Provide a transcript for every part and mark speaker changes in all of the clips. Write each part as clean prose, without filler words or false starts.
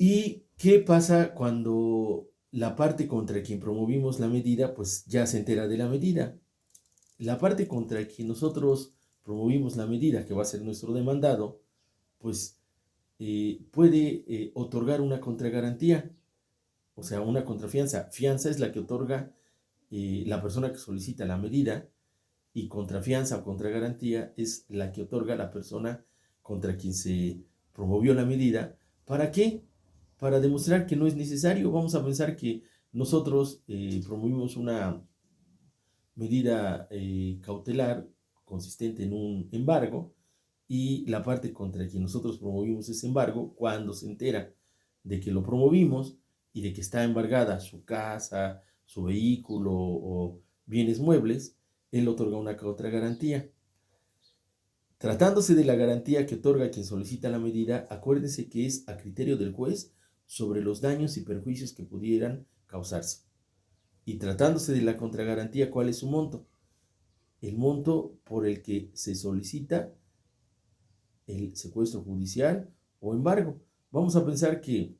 Speaker 1: ¿Y qué pasa cuando la parte contra quien promovimos la medida, pues ya se entera de la medida? La parte contra quien nosotros promovimos la medida, que va a ser nuestro demandado, pues puede otorgar una contragarantía, o sea, una contrafianza. Fianza es la que otorga la persona que solicita la medida, y contrafianza o contragarantía es la que otorga la persona contra quien se promovió la medida. ¿Para qué? Para demostrar que no es necesario. Vamos a pensar que nosotros promovimos una medida cautelar consistente en un embargo, y la parte contra quien nosotros promovimos ese embargo, cuando se entera de que lo promovimos y de que está embargada su casa, su vehículo o bienes muebles, él otorga una contragarantía. Tratándose de la garantía que otorga quien solicita la medida, acuérdese que es a criterio del juez sobre los daños y perjuicios que pudieran causarse. Y tratándose de la contragarantía, ¿cuál es su monto? El monto por el que se solicita el secuestro judicial o embargo. Vamos a pensar que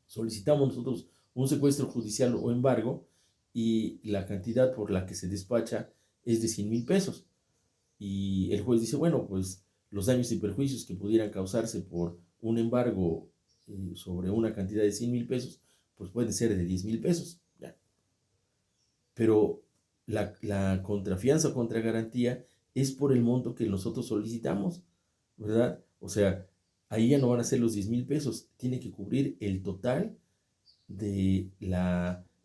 Speaker 1: solicitamos nosotros un secuestro judicial o embargo, y la cantidad por la que se despacha es de 100,000 pesos. Y el juez dice, bueno, pues los daños y perjuicios que pudieran causarse por un embargo sobre una cantidad de 100,000 pesos, pues pueden ser de 10,000 pesos. ¿Ya? Pero la contrafianza o contragarantía es por el monto que nosotros solicitamos, ¿verdad? O sea, ahí ya no van a ser los 10,000 pesos, tiene que cubrir el total de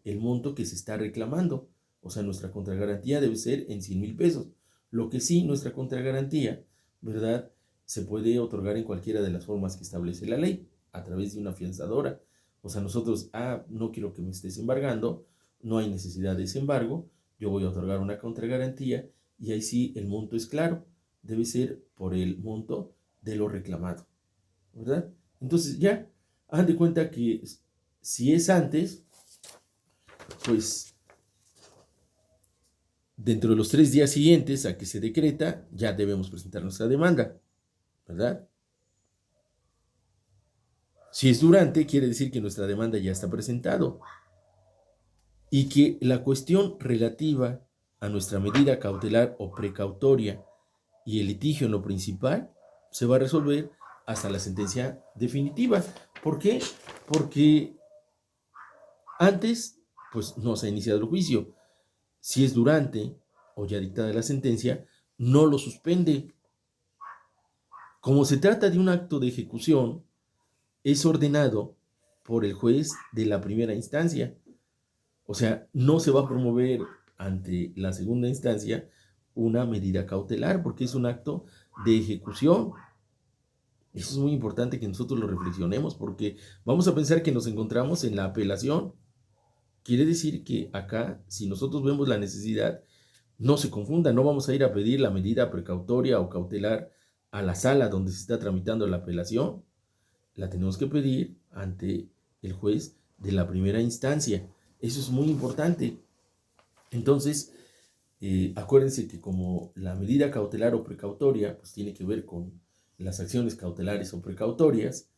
Speaker 1: el monto que se está reclamando. O sea, nuestra contragarantía debe ser en 100,000 pesos. Lo que sí, nuestra contragarantía, ¿verdad?, se puede otorgar en cualquiera de las formas que establece la ley, a través de una fianzadora. O sea, nosotros, no quiero que me estés embargando, no hay necesidad de ese embargo, yo voy a otorgar una contragarantía, y ahí sí el monto es claro, debe ser por el monto de lo reclamado, ¿verdad? Entonces ya, hagan de cuenta que si es antes, pues dentro de los 3 días siguientes a que se decreta, ya debemos presentar nuestra demanda, ¿verdad? Si es durante, quiere decir que nuestra demanda ya está presentado, y que la cuestión relativa a nuestra medida cautelar o precautoria y el litigio en lo principal se va a resolver hasta la sentencia definitiva. ¿Por qué? Porque antes, pues no se ha iniciado el juicio. Si es durante o ya dictada la sentencia, no lo suspende. Como se trata de un acto de ejecución, es ordenado por el juez de la primera instancia. O sea, no se va a promover ante la segunda instancia una medida cautelar, porque es un acto de ejecución. Eso es muy importante que nosotros lo reflexionemos, porque vamos a pensar que nos encontramos en la apelación. Quiere decir que acá, si nosotros vemos la necesidad, no se confunda, no vamos a ir a pedir la medida precautoria o cautelar a la sala donde se está tramitando la apelación. La tenemos que pedir ante el juez de la primera instancia. Eso es muy importante. Entonces, acuérdense que como la medida cautelar o precautoria pues tiene que ver con las acciones cautelares o precautorias,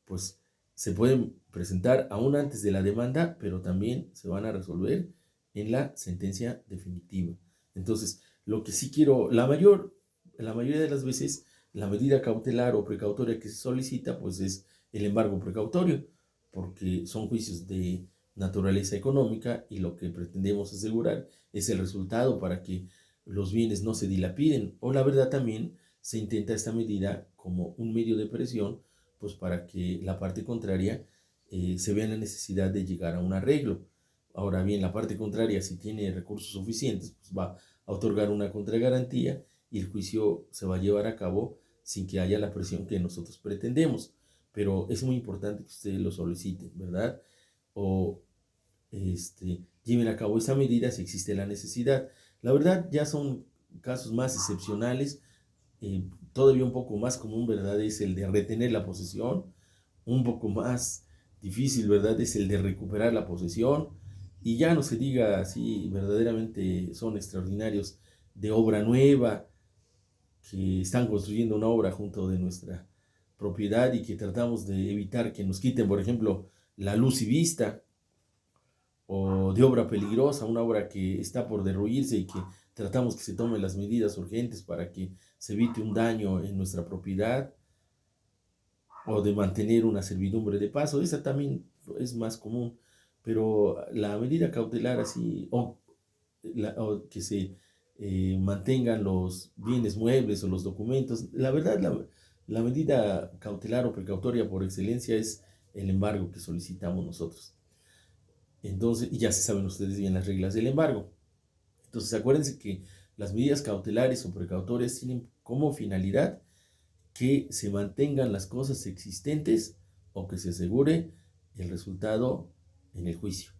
Speaker 1: pues se pueden presentar aún antes de la demanda, pero también se van a resolver en la sentencia definitiva. Entonces, lo que sí quiero, la mayoría de las veces, la medida cautelar o precautoria que se solicita, pues es el embargo precautorio, porque son juicios de naturaleza económica, y lo que pretendemos asegurar es el resultado para que los bienes no se dilapiden. O la verdad, también se intenta esta medida como un medio de presión, pues para que la parte contraria se vea la necesidad de llegar a un arreglo. Ahora bien, la parte contraria, si tiene recursos suficientes, pues va a otorgar una contragarantía, y el juicio se va a llevar a cabo sin que haya la presión que nosotros pretendemos. Pero es muy importante que ustedes lo soliciten, ¿verdad? O lleven a cabo esa medida si existe la necesidad. La verdad, ya son casos más excepcionales. Todavía un poco más común, ¿verdad?, es el de retener la posesión. Un poco más difícil, ¿verdad?, es el de recuperar la posesión. Y ya no se diga si verdaderamente son extraordinarios de obra nueva, que están construyendo una obra junto de nuestra propiedad y que tratamos de evitar que nos quiten, por ejemplo, la luz y vista, o de obra peligrosa, una obra que está por derruirse y que tratamos que se tomen las medidas urgentes para que se evite un daño en nuestra propiedad, o de mantener una servidumbre de paso. Esa también es más común, pero la medida cautelar así, o que se mantengan los bienes muebles o los documentos, la verdad, la medida cautelar o precautoria por excelencia es el embargo que solicitamos nosotros. Entonces, y ya se saben ustedes bien las reglas del embargo. Entonces, acuérdense que las medidas cautelares o precautorias tienen como finalidad que se mantengan las cosas existentes o que se asegure el resultado en el juicio.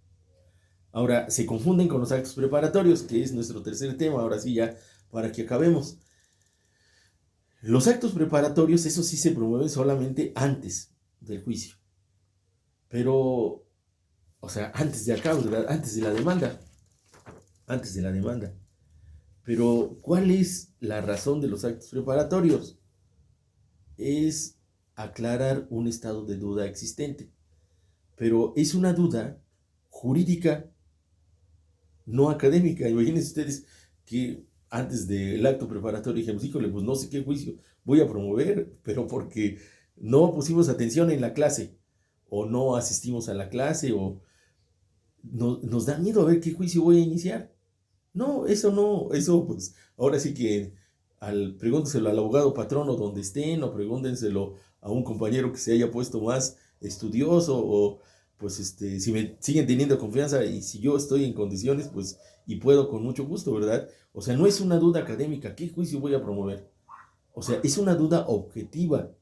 Speaker 1: Ahora, se confunden con los actos preparatorios, que es nuestro tercer tema, ahora sí ya, para que acabemos. Los actos preparatorios, eso sí se promueven solamente antes del juicio. Pero, o sea, antes de acá, antes de la demanda. Antes de la demanda. Pero, ¿cuál es la razón de los actos preparatorios? Es aclarar un estado de duda existente. Pero es una duda jurídica, no académica. Imagínense ustedes que antes del acto preparatorio dijimos, híjole, pues no sé qué juicio voy a promover, pero porque no pusimos atención en la clase, o no asistimos a la clase, o nos da miedo a ver qué juicio voy a iniciar. No, eso pues ahora sí que pregúntenselo al abogado patrono donde estén, o pregúntenselo a un compañero que se haya puesto más estudioso, o pues si me siguen teniendo confianza y si yo estoy en condiciones, pues y puedo con mucho gusto, ¿verdad? O sea, no es una duda académica, ¿qué juicio voy a promover? O sea, es una duda objetiva.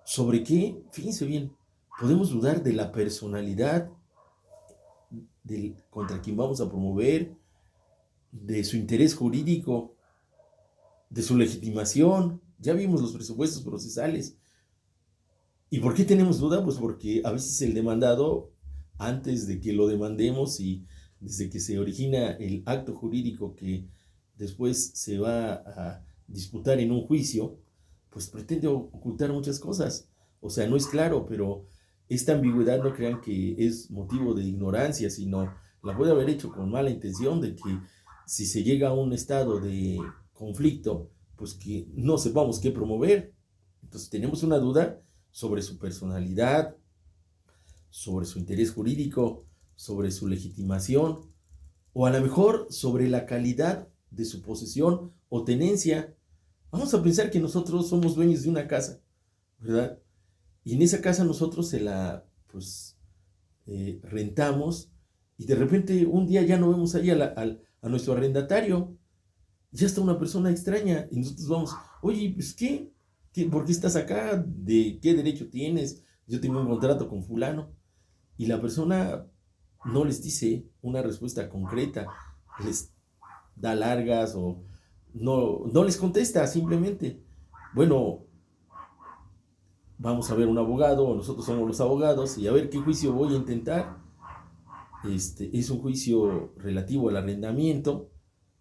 Speaker 1: ¿Sobre qué? Fíjense bien, podemos dudar de la personalidad contra quien vamos a promover, de su interés jurídico, de su legitimación. Ya vimos los presupuestos procesales. ¿Y por qué tenemos duda? Pues porque a veces el demandado, antes de que lo demandemos y desde que se origina el acto jurídico que después se va a disputar en un juicio, pues pretende ocultar muchas cosas. O sea, no es claro, pero esta ambigüedad no crean que es motivo de ignorancia, sino la puede haber hecho con mala intención de que si se llega a un estado de conflicto, pues que no sepamos qué promover. Entonces tenemos una duda sobre su personalidad, sobre su interés jurídico, sobre su legitimación, o a lo mejor sobre la calidad de su posesión o tenencia. Vamos a pensar que nosotros somos dueños de una casa, ¿verdad? Y en esa casa nosotros se la, pues, rentamos, y de repente un día ya no vemos ahí a nuestro arrendatario, ya está una persona extraña, y nosotros vamos, oye, pues, ¿por qué estás acá? ¿De qué derecho tienes? Yo tengo un contrato con fulano. Y la persona no les dice una respuesta concreta, les da largas, o no les contesta simplemente. Bueno, vamos a ver un abogado, o nosotros somos los abogados, y a ver qué juicio voy a intentar. Es un juicio relativo al arrendamiento.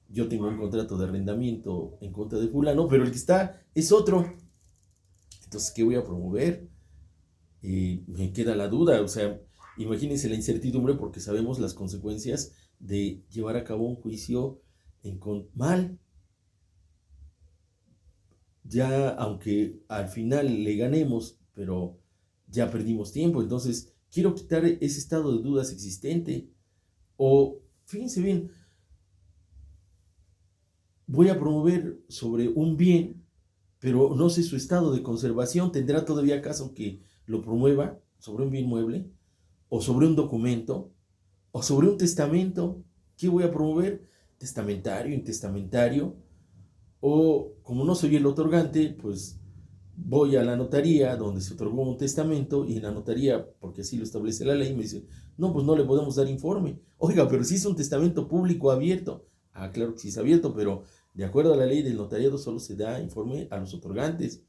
Speaker 1: Yo tengo un contrato de arrendamiento en contra de fulano, pero el que está es otro. Entonces, ¿qué voy a promover? Me queda la duda, o sea, imagínense la incertidumbre, porque sabemos las consecuencias de llevar a cabo un juicio mal. Ya, aunque al final le ganemos, pero ya perdimos tiempo. Entonces, quiero quitar ese estado de dudas existente. O, fíjense bien, voy a promover sobre un bien, pero no sé su estado de conservación. ¿Tendrá todavía caso que lo promueva sobre un bien mueble, o sobre un documento, o sobre un testamento? ¿Qué voy a promover? ¿Testamentario, intestamentario? O, como no soy el otorgante, pues voy a la notaría donde se otorgó un testamento, y en la notaría, porque así lo establece la ley, me dice, no, pues no le podemos dar informe. Oiga, pero si es un testamento público abierto. Ah, claro que sí es abierto, pero de acuerdo a la ley del notariado solo se da informe a los otorgantes.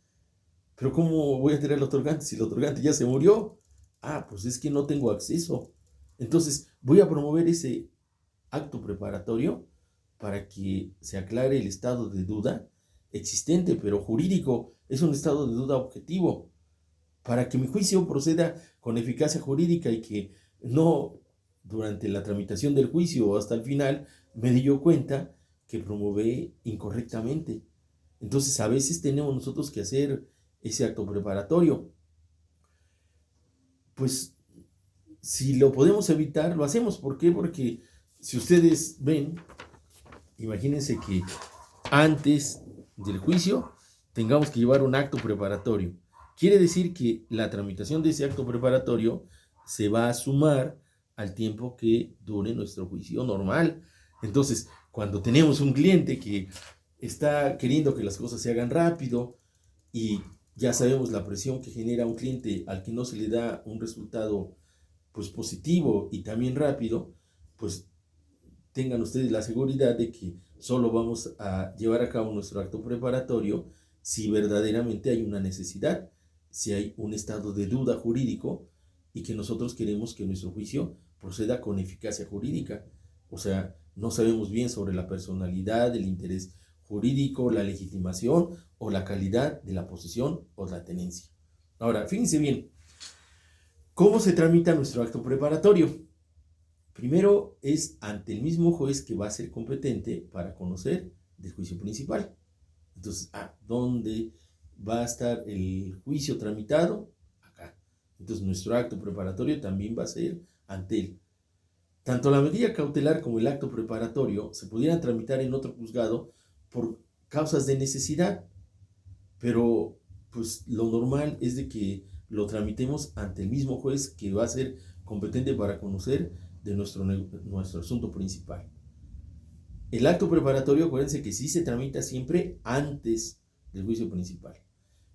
Speaker 1: Pero ¿cómo voy a tener el otorgante si el otorgante ya se murió? Ah, pues es que no tengo acceso. Entonces voy a promover ese acto preparatorio para que se aclare el estado de duda existente, pero jurídico es un estado de duda objetivo. Para que mi juicio proceda con eficacia jurídica y que no durante la tramitación del juicio o hasta el final me di yo cuenta que promulgué incorrectamente. Entonces a veces tenemos nosotros que hacer ese acto preparatorio. Pues si lo podemos evitar, lo hacemos. ¿Por qué? Porque si ustedes ven, imagínense que antes del juicio tengamos que llevar un acto preparatorio. Quiere decir que la tramitación de ese acto preparatorio se va a sumar al tiempo que dure nuestro juicio normal. Entonces, cuando tenemos un cliente que está queriendo que las cosas se hagan rápido y ya sabemos la presión que genera un cliente al que no se le da un resultado pues positivo y también rápido, pues tengan ustedes la seguridad de que solo vamos a llevar a cabo nuestro acto preparatorio si verdaderamente hay una necesidad, si hay un estado de duda jurídico y que nosotros queremos que nuestro juicio proceda con eficacia jurídica. O sea, no sabemos bien sobre la personalidad, el interés jurídico, la legitimación o la calidad de la posesión o la tenencia. Ahora, fíjense bien, ¿cómo se tramita nuestro acto preparatorio? Primero es ante el mismo juez que va a ser competente para conocer del juicio principal. Entonces, ¿dónde va a estar el juicio tramitado? Acá. Entonces, nuestro acto preparatorio también va a ser ante él. Tanto la medida cautelar como el acto preparatorio se pudieran tramitar en otro juzgado por causas de necesidad, pero pues lo normal es de que lo tramitemos ante el mismo juez que va a ser competente para conocer de nuestro asunto principal. El acto preparatorio, acuérdense que sí se tramita siempre antes del juicio principal.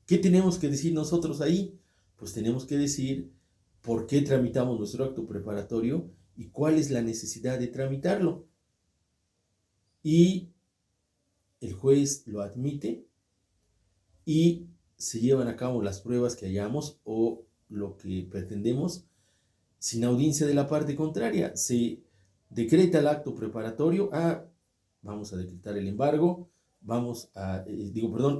Speaker 1: ¿Qué tenemos que decir nosotros ahí? Pues tenemos que decir por qué tramitamos nuestro acto preparatorio y cuál es la necesidad de tramitarlo. Y el juez lo admite y se llevan a cabo las pruebas que hayamos o lo que pretendemos sin audiencia de la parte contraria. Se decreta el acto preparatorio, vamos a decretar el embargo,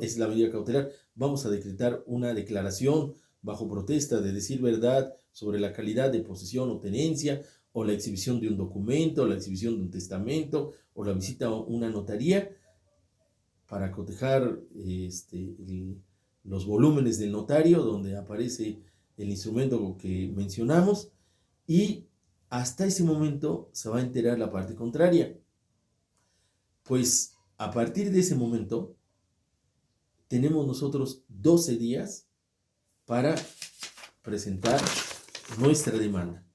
Speaker 1: es la medida cautelar, vamos a decretar una declaración bajo protesta de decir verdad sobre la calidad de posesión o tenencia, o la exhibición de un documento, o la exhibición de un testamento, o la visita a una notaría, para cotejar los volúmenes del notario, donde aparece el instrumento que mencionamos, y hasta ese momento se va a enterar la parte contraria. Pues a partir de ese momento tenemos nosotros 12 días para presentar nuestra demanda.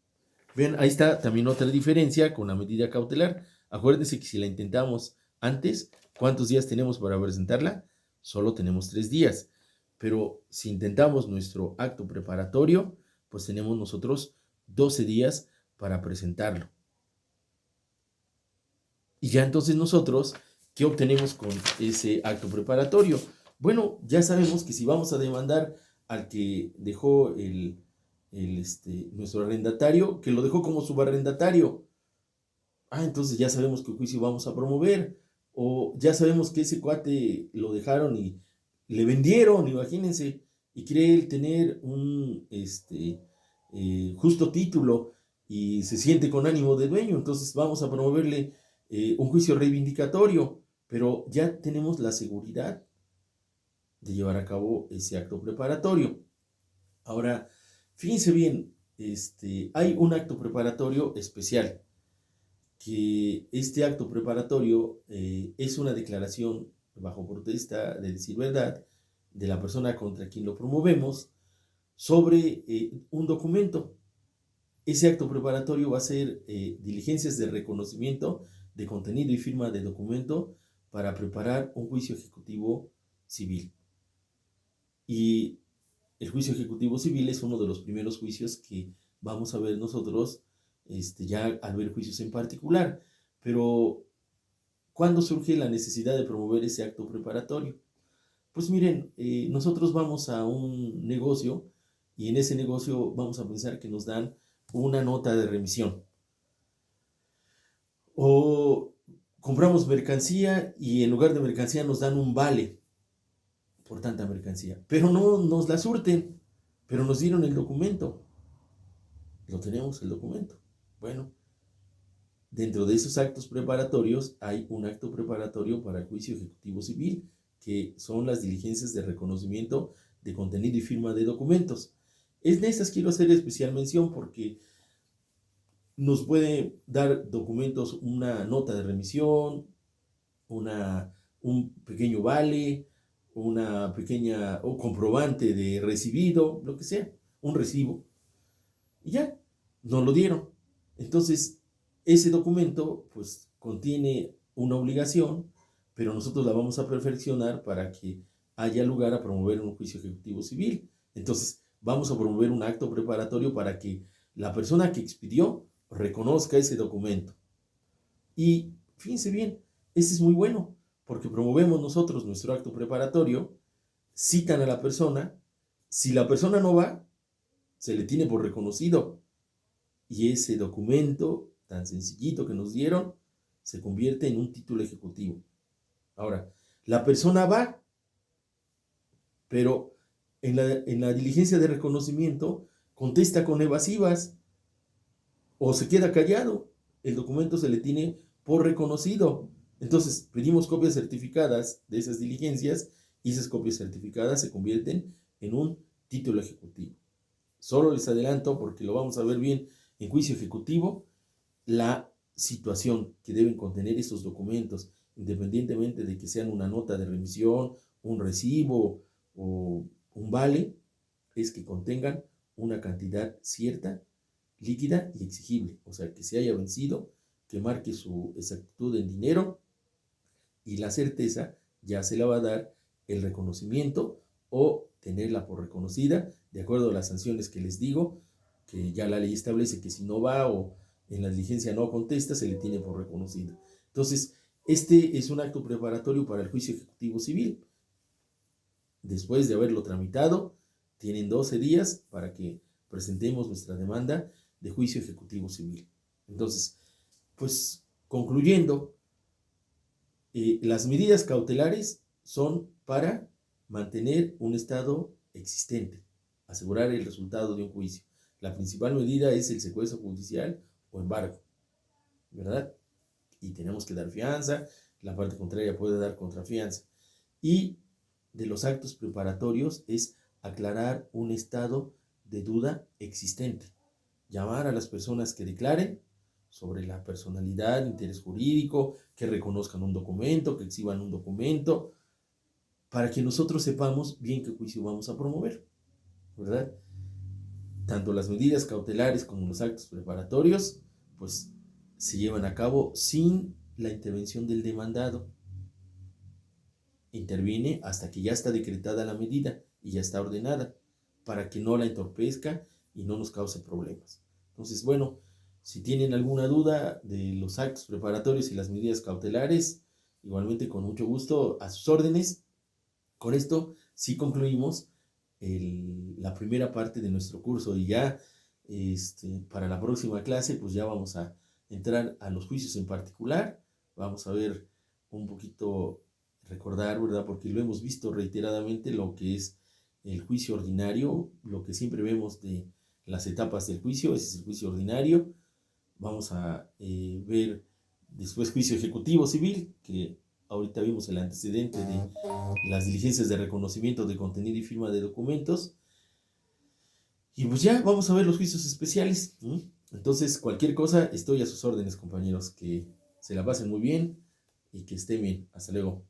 Speaker 1: Vean, ahí está también otra diferencia con la medida cautelar. Acuérdense que si la intentamos antes, ¿cuántos días tenemos para presentarla? Solo tenemos 3 días. Pero si intentamos nuestro acto preparatorio, pues tenemos nosotros 12 días para presentarlo. Y ya entonces nosotros, ¿qué obtenemos con ese acto preparatorio? Bueno, ya sabemos que si vamos a demandar al que dejó nuestro arrendatario, que lo dejó como subarrendatario, entonces ya sabemos qué juicio vamos a promover. O ya sabemos que ese cuate lo dejaron y le vendieron, imagínense, y cree él tener un justo título y se siente con ánimo de dueño, entonces vamos a promoverle un juicio reivindicatorio, pero ya tenemos la seguridad de llevar a cabo ese acto preparatorio. Ahora, fíjense bien, hay un acto preparatorio especial, que este acto preparatorio es una declaración bajo protesta de decir verdad de la persona contra quien lo promovemos sobre un documento. Ese acto preparatorio va a ser diligencias de reconocimiento de contenido y firma de documento para preparar un juicio ejecutivo civil. Y el juicio ejecutivo civil es uno de los primeros juicios que vamos a ver nosotros ya al ver juicios en particular. Pero, ¿cuándo surge la necesidad de promover ese acto preparatorio? Pues miren, nosotros vamos a un negocio y en ese negocio vamos a pensar que nos dan una nota de remisión. O compramos mercancía y en lugar de mercancía nos dan un vale. por tanta mercancía. Pero no nos la surten, pero nos dieron el documento. Lo tenemos el documento. Bueno, dentro de esos actos preparatorios hay un acto preparatorio para el juicio ejecutivo civil, que son las diligencias de reconocimiento de contenido y firma de documentos. En estas quiero hacer especial mención porque nos puede dar documentos, una nota de remisión, un pequeño vale, una pequeña o comprobante de recibido, lo que sea, un recibo. Y ya, nos lo dieron. Entonces, ese documento pues contiene una obligación, pero nosotros la vamos a perfeccionar para que haya lugar a promover un juicio ejecutivo civil. Entonces, vamos a promover un acto preparatorio para que la persona que expidió reconozca ese documento. Y fíjense bien, este es muy bueno, porque promovemos nosotros nuestro acto preparatorio, citan a la persona, si la persona no va, se le tiene por reconocido, y ese documento tan sencillito que nos dieron se convierte en un título ejecutivo. Ahora, la persona va, pero en la diligencia de reconocimiento contesta con evasivas o se queda callado. El documento se le tiene por reconocido. Entonces, pedimos copias certificadas de esas diligencias y esas copias certificadas se convierten en un título ejecutivo. Solo les adelanto, porque lo vamos a ver bien en juicio ejecutivo, la situación que deben contener estos documentos, independientemente de que sean una nota de remisión, un recibo o un vale, es que contengan una cantidad cierta, líquida y exigible, o sea, que se haya vencido, que marque su exactitud en dinero, y la certeza ya se la va a dar el reconocimiento o tenerla por reconocida, de acuerdo a las sanciones que les digo, que ya la ley establece que si no va o en la diligencia no contesta, se le tiene por reconocida. Entonces, este es un acto preparatorio para el juicio ejecutivo civil. Después de haberlo tramitado, tienen 12 días para que presentemos nuestra demanda de juicio ejecutivo civil. Entonces, pues concluyendo, las medidas cautelares son para mantener un estado existente, asegurar el resultado de un juicio. La principal medida es el secuestro judicial o embargo, ¿verdad? Y tenemos que dar fianza, la parte contraria puede dar contrafianza. Y de los actos preparatorios es aclarar un estado de duda existente, llamar a las personas que declaren sobre la personalidad, interés jurídico, que reconozcan un documento, que exhiban un documento, para que nosotros sepamos bien qué juicio vamos a promover, ¿verdad? Tanto las medidas cautelares como los actos preparatorios, pues se llevan a cabo sin la intervención del demandado. Interviene hasta que ya está decretada la medida y ya está ordenada, para que no la entorpezca y no nos cause problemas. Entonces, bueno, si tienen alguna duda de los actos preparatorios y las medidas cautelares, igualmente con mucho gusto a sus órdenes. Con esto sí concluimos la primera parte de nuestro curso y ya para la próxima clase pues ya vamos a entrar a los juicios en particular. Vamos a ver un poquito, recordar, ¿verdad? Porque lo hemos visto reiteradamente, lo que es el juicio ordinario, lo que siempre vemos de las etapas del juicio, ese es el juicio ordinario. Vamos a ver después juicio ejecutivo civil, que ahorita vimos el antecedente de las diligencias de reconocimiento de contenido y firma de documentos. Y pues ya vamos a ver los juicios especiales. Entonces, cualquier cosa, estoy a sus órdenes, compañeros. Que se la pasen muy bien y que estén bien. Hasta luego.